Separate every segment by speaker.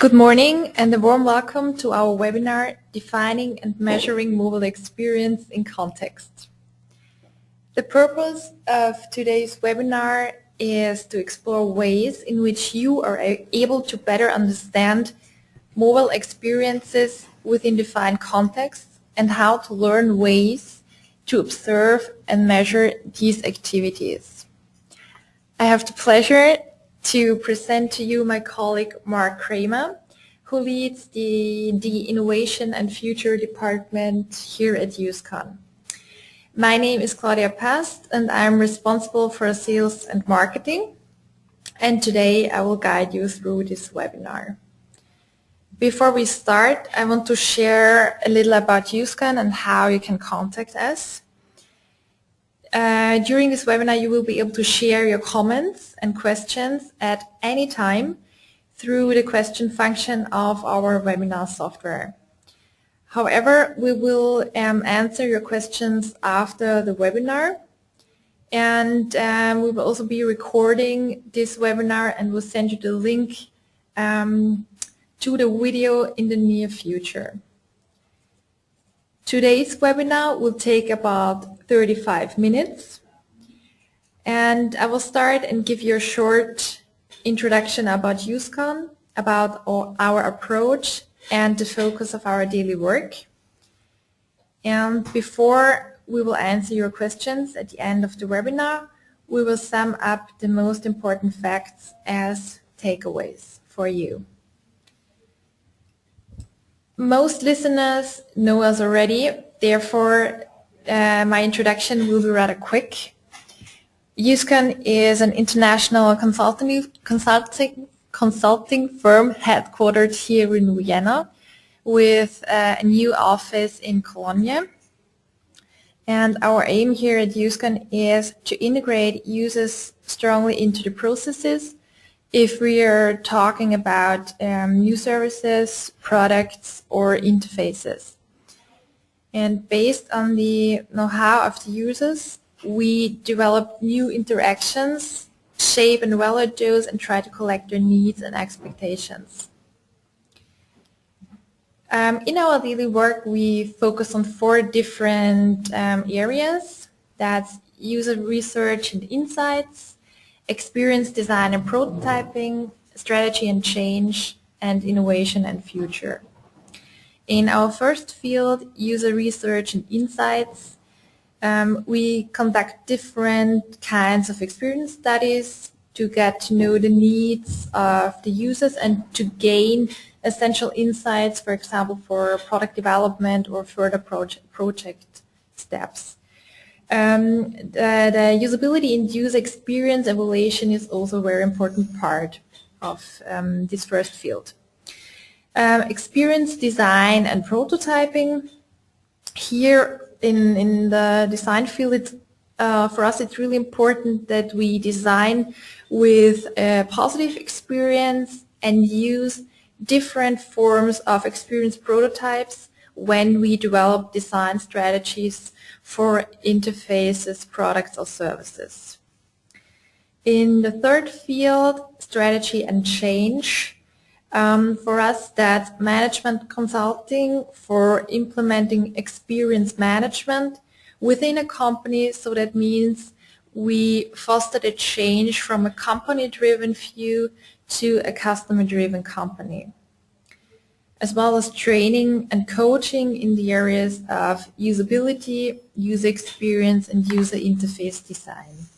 Speaker 1: Good morning and a warm welcome to our webinar, Defining and Measuring Mobile Experience in Context. The purpose of today's webinar is to explore ways in which you are able to better understand mobile experiences within defined contexts and how to learn ways to observe and measure these activities. I have the pleasure to present to you my colleague Mark Kramer, who leads the Innovation and Future Department here at USCON. My name is Claudia Past and I'm responsible for sales and marketing, and today I will guide you through this webinar. Before we start, I want to share a little about USCON and how you can contact us. During this webinar, you will be able to share your comments and questions at any time through the question function of our webinar software. However, we will answer your questions after the webinar, and we will also be recording this webinar and will send you the link to the video in the near future. Today's webinar will take about 35 minutes, and I will start and give you a short introduction about USCON, about our approach and the focus of our daily work. And before we will answer your questions at the end of the webinar, we will sum up the most important facts as takeaways for you. Most listeners know us already, therefore my introduction will be rather quick. USCON is an international consulting firm headquartered here in Vienna with a new office in Cologne. And our aim here at USCON is to integrate users strongly into the processes if we are talking about new services, products, or interfaces. And based on the know-how of the users, we develop new interactions, shape and evaluate those, and try to collect their needs and expectations. In our daily work, we focus on 4 different areas. That's user research and insights, experience design and prototyping, strategy and change, and innovation and future. In our first field, user research and insights, we conduct different kinds of experience studies to get to know the needs of the users and to gain essential insights, for example, for product development or further project steps. The usability and user experience evaluation is also a very important part of this first field. Experience design and prototyping. Here in the design field, for us it's really important that we design with a positive experience and use different forms of experience prototypes when we develop design strategies for interfaces, products, or services. In the third field, strategy and change, for us that's management consulting for implementing experience management within a company. So that means we foster the change from a company-driven view to a customer-driven company, as well as training and coaching in the areas of usability, user experience, and user interface design.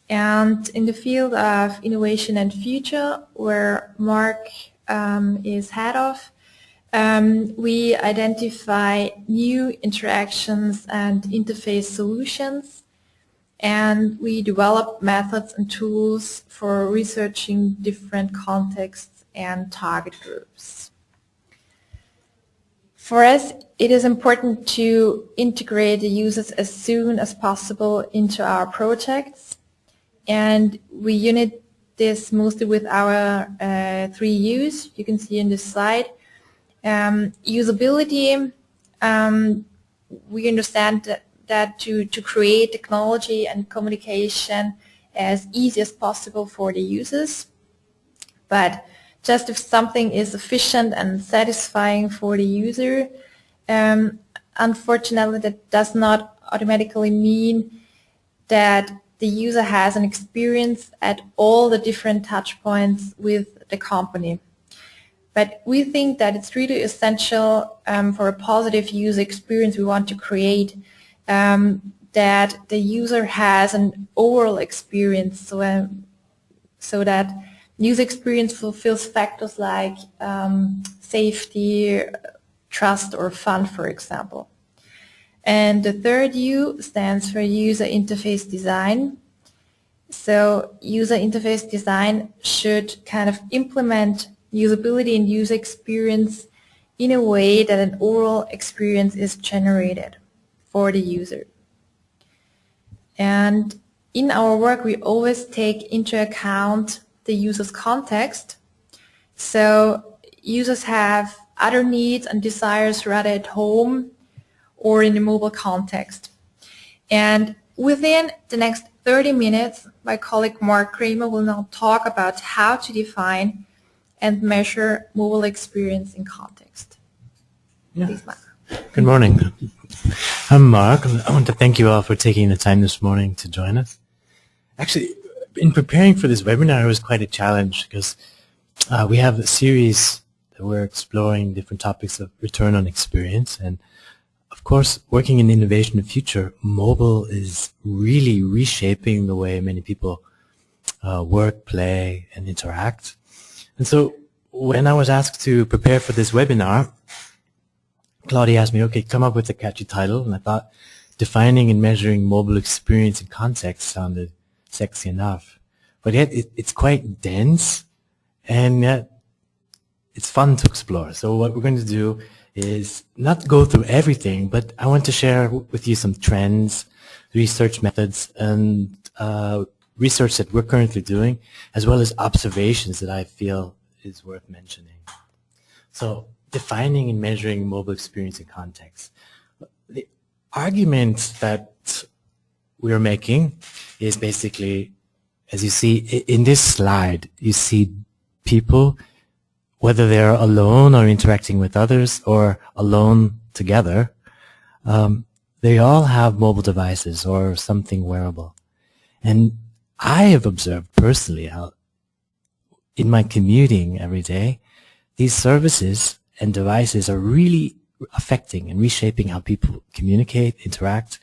Speaker 1: And in the field of innovation and future, where Mark is head of, we identify new interactions and interface solutions, and we develop methods and tools for researching different contexts and target groups. For us, it is important to integrate the users as soon as possible into our projects, and we unit this mostly with our 3 U's you can see in this slide. Usability, we understand that to create technology and communication as easy as possible for the users, but just if something is efficient and satisfying for the user. Unfortunately, that does not automatically mean that the user has an experience at all the different touch points with the company. But we think that it's really essential for a positive user experience we want to create, that the user has an overall experience, so that user experience fulfills factors like safety, trust, or fun, for example. And the third U stands for user interface design. So user interface design should kind of implement usability and user experience in a way that an overall experience is generated for the user. And in our work, we always take into account the user's context. So users have other needs and desires rather at home or in a mobile context. And within the next 30 minutes, my colleague Mark Kramer will now talk about how to define and measure mobile experience in context.
Speaker 2: Yeah.
Speaker 1: Please, Mark.
Speaker 2: Good morning. I'm Mark. I want to thank you all for taking the time this morning to join us. Actually, in preparing for this webinar, it was quite a challenge because we have a series that we're exploring different topics of return on experience. And of course, working in innovation of the future, mobile is really reshaping the way many people work, play, and interact. And so when I was asked to prepare for this webinar, Claudia asked me, okay, come up with a catchy title. And I thought defining and measuring mobile experience in context sounded sexy enough. But yet it's quite dense, and yet it's fun to explore. So what we're going to do is not go through everything, but I want to share with you some trends, research methods, and research that we're currently doing, as well as observations that I feel is worth mentioning. So defining and measuring mobile experience in context. The argument that we're making is basically, as you see in this slide, you see people, whether they're alone or interacting with others or alone together, they all have mobile devices or something wearable. And I have observed personally how in my commuting every day, these services and devices are really affecting and reshaping how people communicate, interact.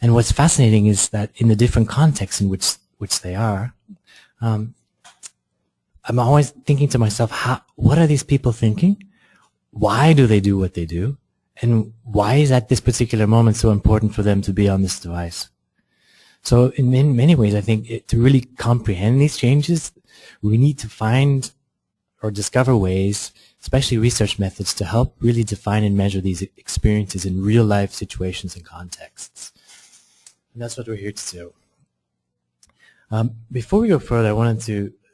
Speaker 2: And what's fascinating is that in the different contexts in which they are, I'm always thinking to myself, what are these people thinking? Why do they do what they do? And why is at this particular moment so important for them to be on this device? So in many ways, I think to really comprehend these changes, we need to find or discover ways, especially research methods, to help really define and measure these experiences in real-life situations and contexts. And that's what we're here to do. Before we go further, I wanted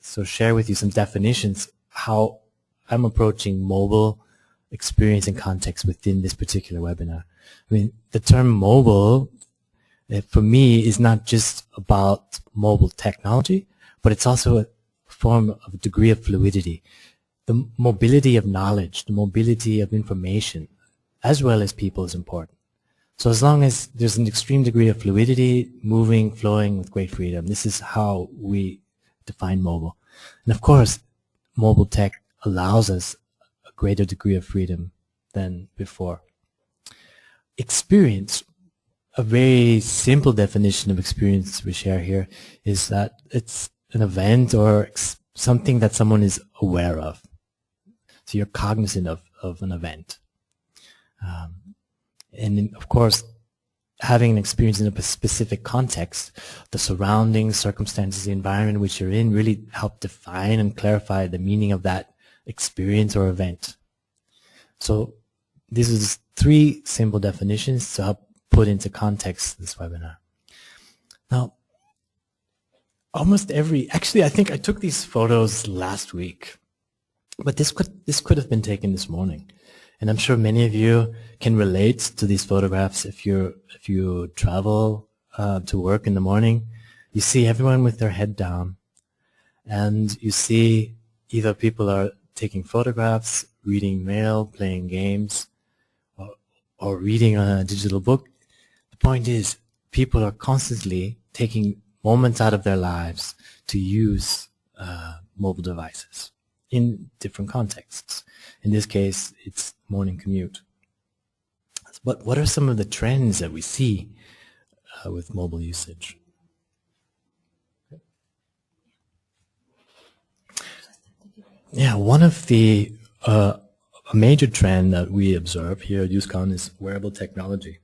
Speaker 2: to share with you some definitions how I'm approaching mobile experience and context within this particular webinar. I mean, the term mobile, for me, is not just about mobile technology, but it's also a form of a degree of fluidity. The mobility of knowledge, the mobility of information, as well as people, is important. So as long as there's an extreme degree of fluidity, moving, flowing with great freedom, this is how we define mobile. And of course, mobile tech allows us a greater degree of freedom than before. Experience, a very simple definition of experience we share here, is that it's an event or something that someone is aware of. So you're cognizant of an event. And of course, having an experience in a specific context, the surroundings, circumstances, the environment in which you're in really help define and clarify the meaning of that experience or event. So these are 3 simple definitions to help put into context this webinar. Now, actually I think I took these photos last week, but this could have been taken this morning. And I'm sure many of you can relate to these photographs if you travel to work in the morning. You see everyone with their head down, and you see either people are taking photographs, reading mail, playing games, or reading a digital book. The point is, people are constantly taking moments out of their lives to use mobile devices in different contexts. In this case, it's morning commute. But what are some of the trends that we see with mobile usage? Yeah, one of the a major trend that we observe here at USCON is wearable technology.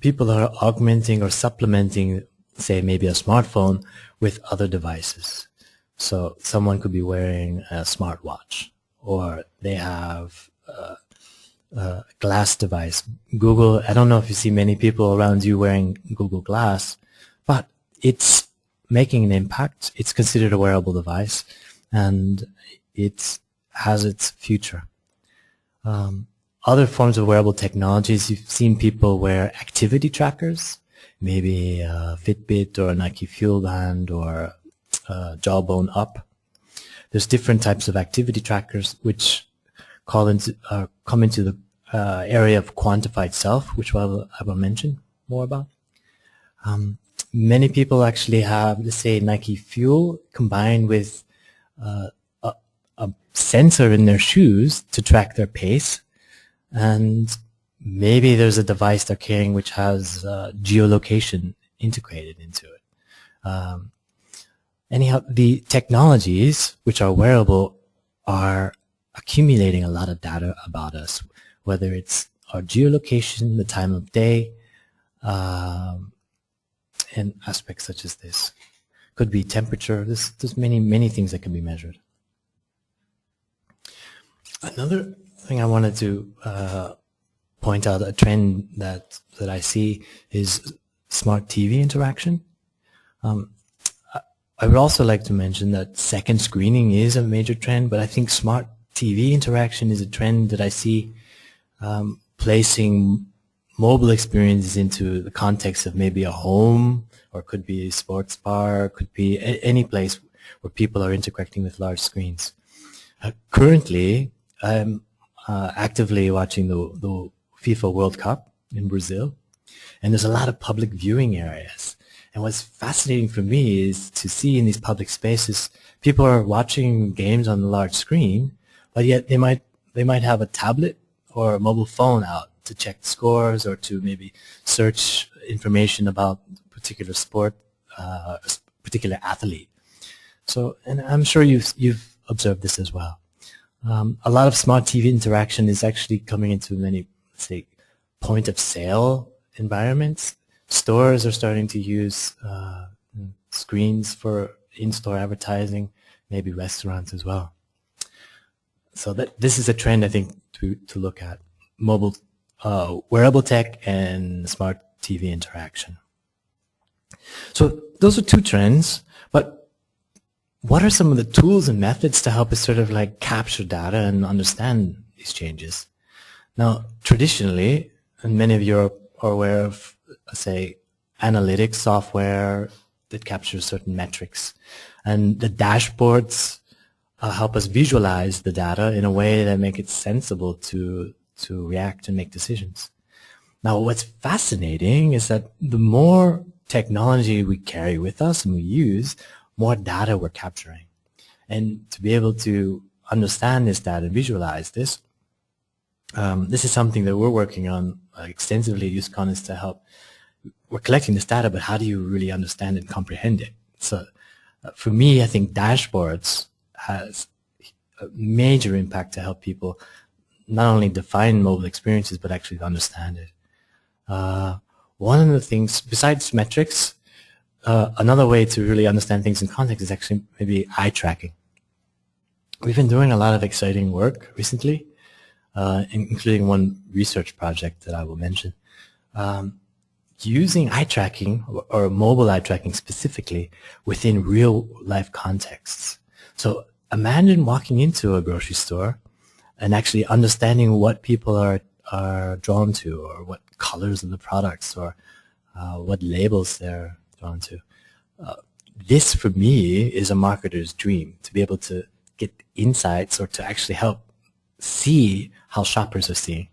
Speaker 2: People are augmenting or supplementing, say, maybe a smartphone with other devices. So someone could be wearing a smartwatch, or they have a glass device. Google, I don't know if you see many people around you wearing Google Glass, but it's making an impact. It's considered a wearable device, and it has its future. Other forms of wearable technologies, you've seen people wear activity trackers, maybe a Fitbit or a Nike Fuel Band or Jawbone Up. There's different types of activity trackers which come into the area of quantified self, which I will mention more about. Many people actually have, let's say, Nike Fuel combined with a sensor in their shoes to track their pace, and maybe there's a device they're carrying which has geolocation integrated into it. Anyhow, the technologies which are wearable are accumulating a lot of data about us, whether it's our geolocation, the time of day, and aspects such as this. Could be temperature. There's many things that can be measured. Another thing I wanted to point out, a trend that I see, is smart TV interaction. I would also like to mention that second screening is a major trend, but I think smart TV interaction is a trend that I see placing mobile experiences into the context of maybe a home, or could be a sports bar, could be any place where people are interacting with large screens. Currently, I'm actively watching the FIFA World Cup in Brazil, and there's a lot of public viewing areas. And what's fascinating for me is to see in these public spaces, people are watching games on the large screen, but yet they might have a tablet or a mobile phone out to check the scores or to maybe search information about a particular sport, a particular athlete. So, and I'm sure you've observed this as well. A lot of smart TV interaction is actually coming into many, say, point of sale environments. Stores are starting to use screens for in-store advertising, maybe restaurants as well. So this is a trend, I think, to look at: mobile, wearable tech and smart TV interaction. So those are two trends, but what are some of the tools and methods to help us sort of like capture data and understand these changes? Now, traditionally, and many of you are aware of, say, analytics software that captures certain metrics, and the dashboards help us visualize the data in a way that make it sensible to react and make decisions. Now, what's fascinating is that the more technology we carry with us and we use, more data we're capturing. And to be able to understand this data and visualize this, this is something that we're working on extensively at USCON, is to help. We're collecting this data, but how do you really understand and comprehend it? So for me, I think dashboards has a major impact to help people not only define mobile experiences, but actually understand it. One of the things, besides metrics, another way to really understand things in context is actually maybe eye tracking. We've been doing a lot of exciting work recently, including one research project that I will mention, using eye tracking, or mobile eye tracking specifically, within real life contexts. So imagine walking into a grocery store and actually understanding what people are drawn to, or what colors of the products, or what labels they're drawn to. This, for me, is a marketer's dream, to be able to get insights or to actually help see how shoppers are seeing.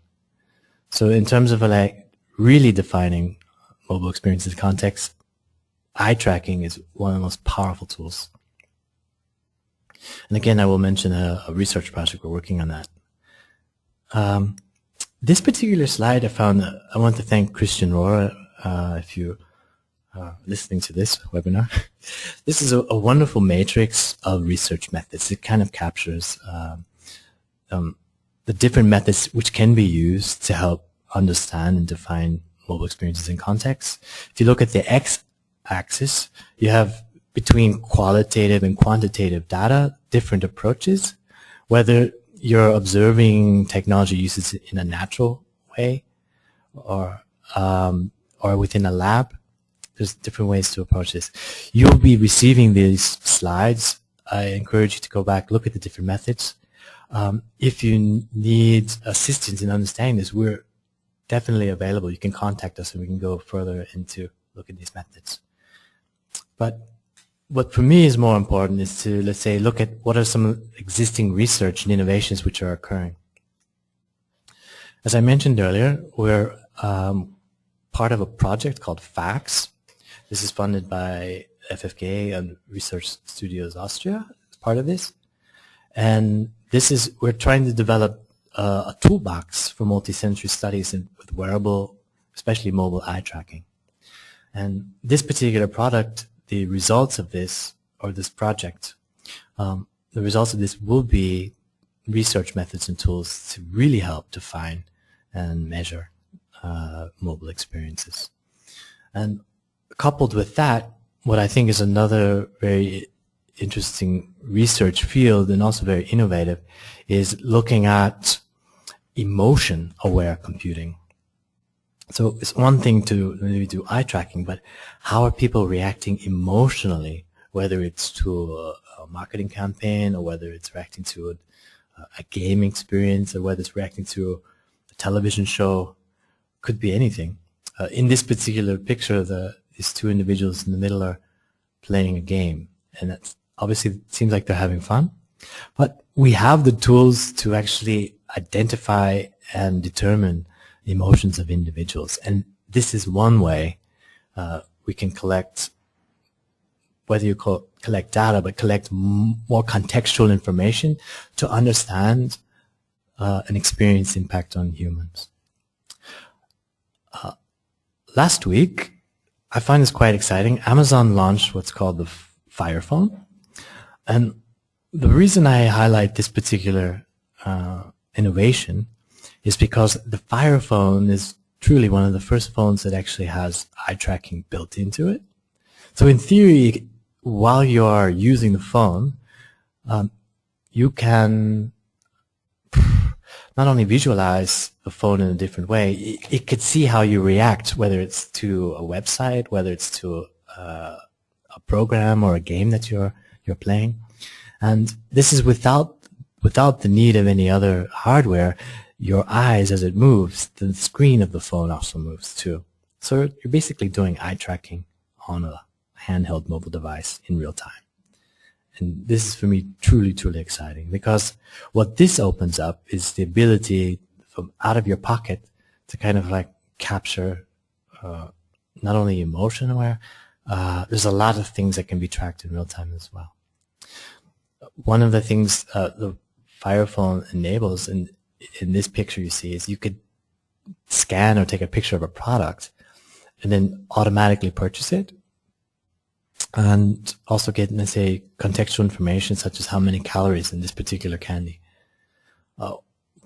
Speaker 2: So in terms of like really defining mobile experiences context, eye tracking is one of the most powerful tools. And again, I will mention a research project we're working on that. This particular slide I found, I want to thank Christian Rohrer, if you are listening to this webinar. This is a wonderful matrix of research methods. It kind of captures the different methods which can be used to help understand and define mobile experiences in context. If you look at the x-axis, you have between qualitative and quantitative data, different approaches, whether you're observing technology uses in a natural way or within a lab. There's different ways to approach this. You'll be receiving these slides. I encourage you to go back, look at the different methods. If you need assistance in understanding this, we're definitely available. You can contact us and we can go further into look at these methods. But what for me is more important is to, let's say, look at what are some existing research and innovations which are occurring. As I mentioned earlier, we're part of a project called FACS. This is funded by FFK and Research Studios Austria as part of this. And this is, we're trying to develop a toolbox for multi-sensory studies with wearable, especially mobile eye tracking. And this particular product, the results of this, or this project, the results of this will be research methods and tools to really help define and measure mobile experiences. And coupled with that, what I think is another very interesting research field and also very innovative is looking at emotion-aware computing. So it's one thing to maybe do eye tracking, but how are people reacting emotionally, whether it's to a marketing campaign or whether it's reacting to a game experience or whether it's reacting to a television show, could be anything. In this particular picture, these two individuals in the middle are playing a game, and that's obviously it seems like they're having fun, but we have the tools to actually identify and determine the emotions of individuals. And this is one way we can collect, whether you collect data, but collect more contextual information to understand an experience impact on humans. Last week, I find this quite exciting. Amazon launched what's called the Fire Phone. And the reason I highlight this particular innovation is because the Fire Phone is truly one of the first phones that actually has eye tracking built into it. So in theory, while you are using the phone, you can not only visualize the phone in a different way, it could see how you react, whether it's to a website, whether it's to a program or a game that you're playing. And this is without the need of any other hardware. Your eyes, as it moves, the screen of the phone also moves too. So you're basically doing eye tracking on a handheld mobile device in real time. And this is for me truly, truly exciting, because what this opens up is the ability from out of your pocket to kind of like capture not only emotion aware, there's a lot of things that can be tracked in real time as well. One of the things the Fire Phone enables, and in this picture you see, is you could scan or take a picture of a product and then automatically purchase it, and also get, let's say, contextual information such as how many calories in this particular candy.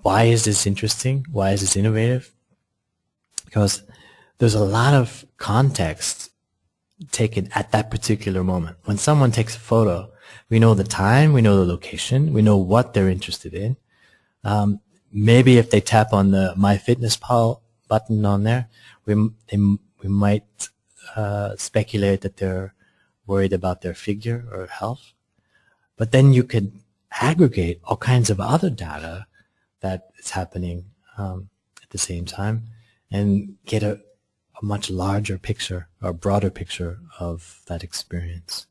Speaker 2: Why is this interesting? Why is this innovative? Because there's a lot of context taken at that particular moment. When someone takes a photo, we know the time, we know the location, we know what they're interested in. Maybe if they tap on the MyFitnessPal button on there, we might speculate that they're worried about their figure or health. But then you could aggregate all kinds of other data that is happening at the same time and get a much larger picture or broader picture of that experience.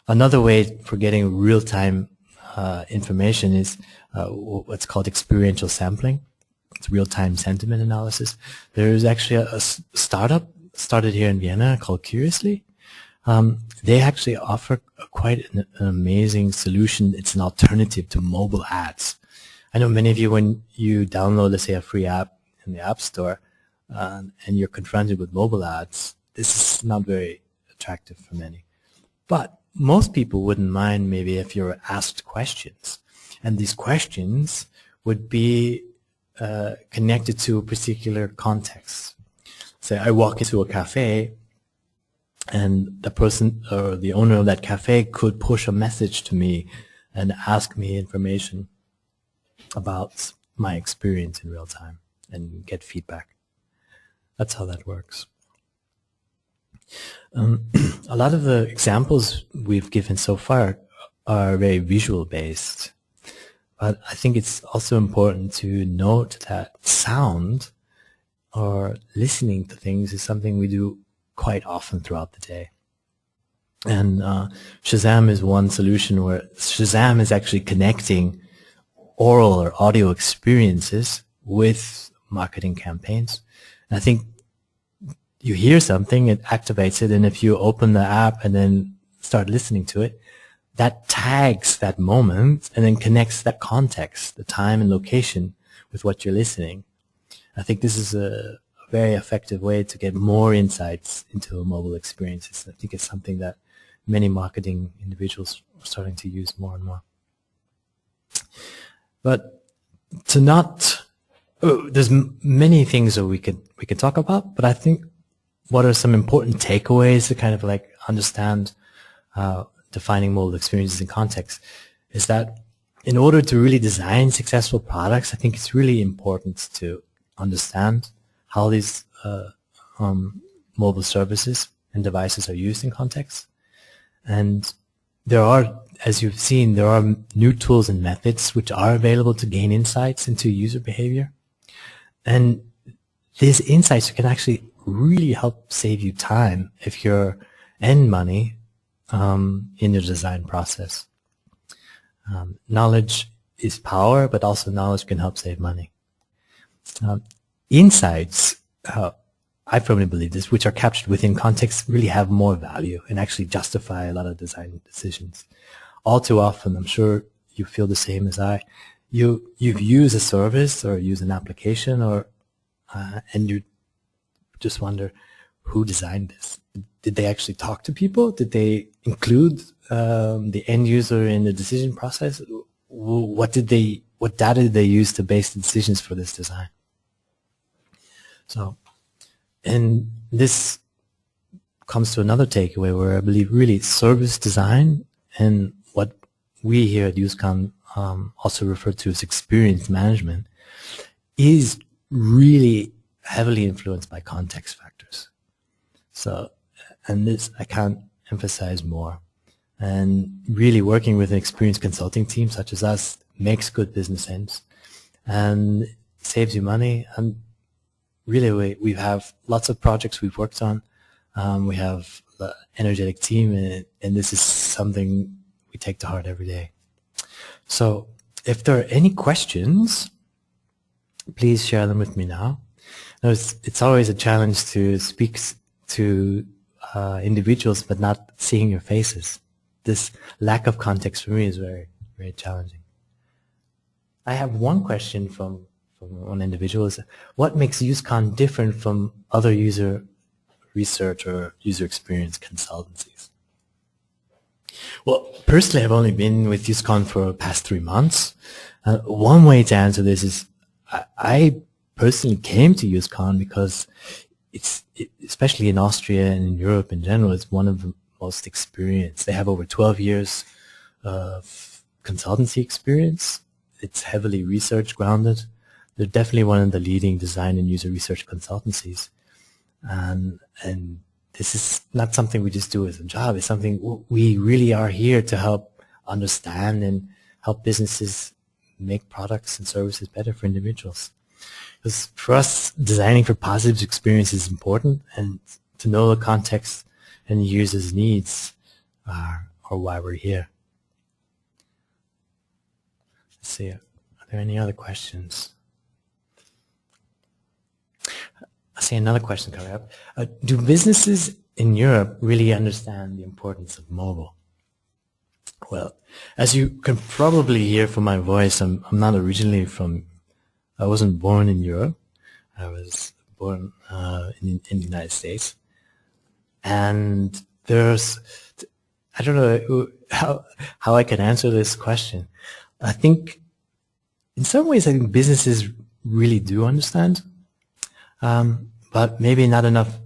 Speaker 2: Another way for getting real-time information is what's called experiential sampling. It's real-time sentiment analysis. There's actually a startup started here in Vienna called Curiously. They actually offer quite an amazing solution. It's an alternative to mobile ads. I know many of you, when you download, let's say, a free app in the App Store, and you're confronted with mobile ads, this is not very attractive for many. But most people wouldn't mind maybe if you're asked questions, and these questions would be connected to a particular context. Say I walk into a cafe, and the person or the owner of that cafe could push a message to me and ask me information about my experience in real time and get feedback. That's how that works. A lot of the examples we've given so far are very visual based, but I think it's also important to note that sound or listening to things is something we do quite often throughout the day. And Shazam is one solution where Shazam is actually connecting oral or audio experiences with marketing campaigns. And I think you hear something, it activates it, and if you open the app and then start listening to it, that tags that moment and then connects that context, the time and location, with what you're listening. I think this is a very effective way to get more insights into mobile experiences. I think it's something that many marketing individuals are starting to use more and more. But to not, there's many things that we could talk about, but I think what are some important takeaways to kind of like understand defining mobile experiences in context is that in order to really design successful products, I think it's really important to understand how these mobile services and devices are used in context. And there are, as you've seen, there are new tools and methods which are available to gain insights into user behavior. And these insights can actually really help save you time and money in your design process. Knowledge is power, but also knowledge can help save money. Insights, I firmly believe this, which are captured within context, really have more value and actually justify a lot of design decisions. All too often, I'm sure you feel the same as I, you've used a service or use an application and you just wonder, who designed this? Did they actually talk to people? Did they include the end user in the decision process? What data did they use to base the decisions for this design? So, and this comes to another takeaway where I believe really service design and what we here at UseCon also refer to as experience management is really heavily influenced by context factors. So, and this I can't emphasize more. And really working with an experienced consulting team such as us makes good business sense and saves you money. And really we have lots of projects we've worked on. We have an energetic team, and this is something we take to heart every day. So if there are any questions, please share them with me now. It's always a challenge to speak to individuals but not seeing your faces. This lack of context for me is very, very challenging. I have one question from one individual. Is what makes UseCon different from other user research or user experience consultancies? Well, personally, I've only been with UseCon for the past 3 months. One way to answer this is I personally came to UseCon because especially in Austria and in Europe in general, it's one of the most experienced. They have over 12 years of consultancy experience. It's heavily research grounded. They're definitely one of the leading design and user research consultancies. And this is not something we just do as a job. It's something we really are here to help understand and help businesses make products and services better for individuals. Because for us, designing for positive experience is important, and to know the context and the user's needs are or why we're here. Let's see, are there any other questions? I see another question coming up. Do businesses in Europe really understand the importance of mobile? Well, as you can probably hear from my voice, I'm not originally I wasn't born in Europe. I was born in the United States. And I don't know how I can answer this question. I think, in some ways, I think businesses really do understand, but maybe not enough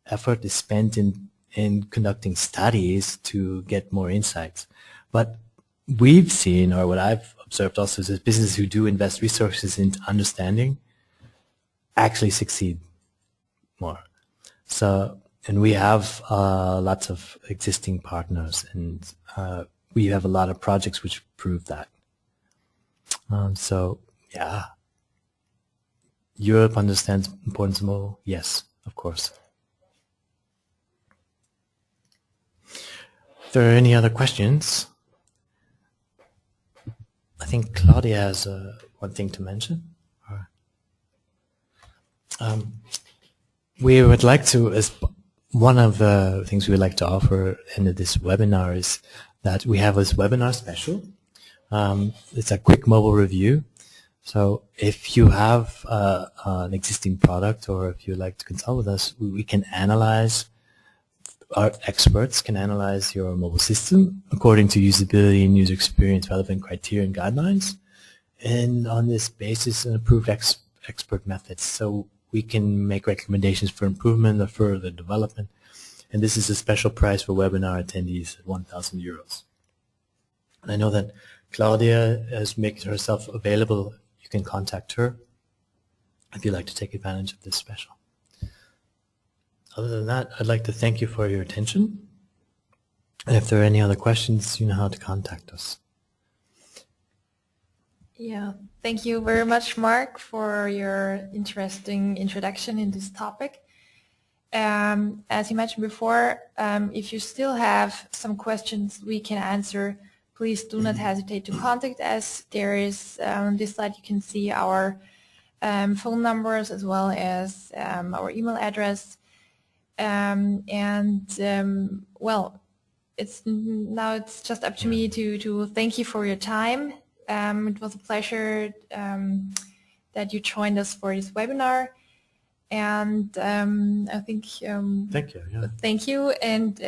Speaker 2: effort is spent in conducting studies to get more insights. But we've seen, or what I've observed also, is that businesses who do invest resources into understanding actually succeed more. So, and we have lots of existing partners, and we have a lot of projects which prove that. So, yeah. Europe understands importance of mobile? Yes, of course. If there are any other questions, I think Claudia has one thing to mention. We would like to, as one of the things we would like to offer at the end of this webinar is that we have this webinar special. It's a quick mobile review. So if you have an existing product, or if you'd like to consult with us, we can analyze, our experts can analyze your mobile system according to usability and user experience relevant criteria and guidelines, and on this basis, an approved expert methods. So we can make recommendations for improvement or further development. And this is a special price for webinar attendees at 1,000 euros. And I know that Claudia has made herself available. You can contact her if you'd like to take advantage of this special. Other than that, I'd like to thank you for your attention. And if there are any other questions, you know how to contact us.
Speaker 1: Yeah, thank you very much, Mark, for your interesting introduction in this topic. As you mentioned before, if you still have some questions we can answer, please do not hesitate to contact us. There is, on this slide, you can see our phone numbers as well as our email address. Well, it's just up to me to thank you for your time. It was a pleasure that you joined us for this webinar, and I think
Speaker 2: thank you. Yeah.
Speaker 1: Thank you, and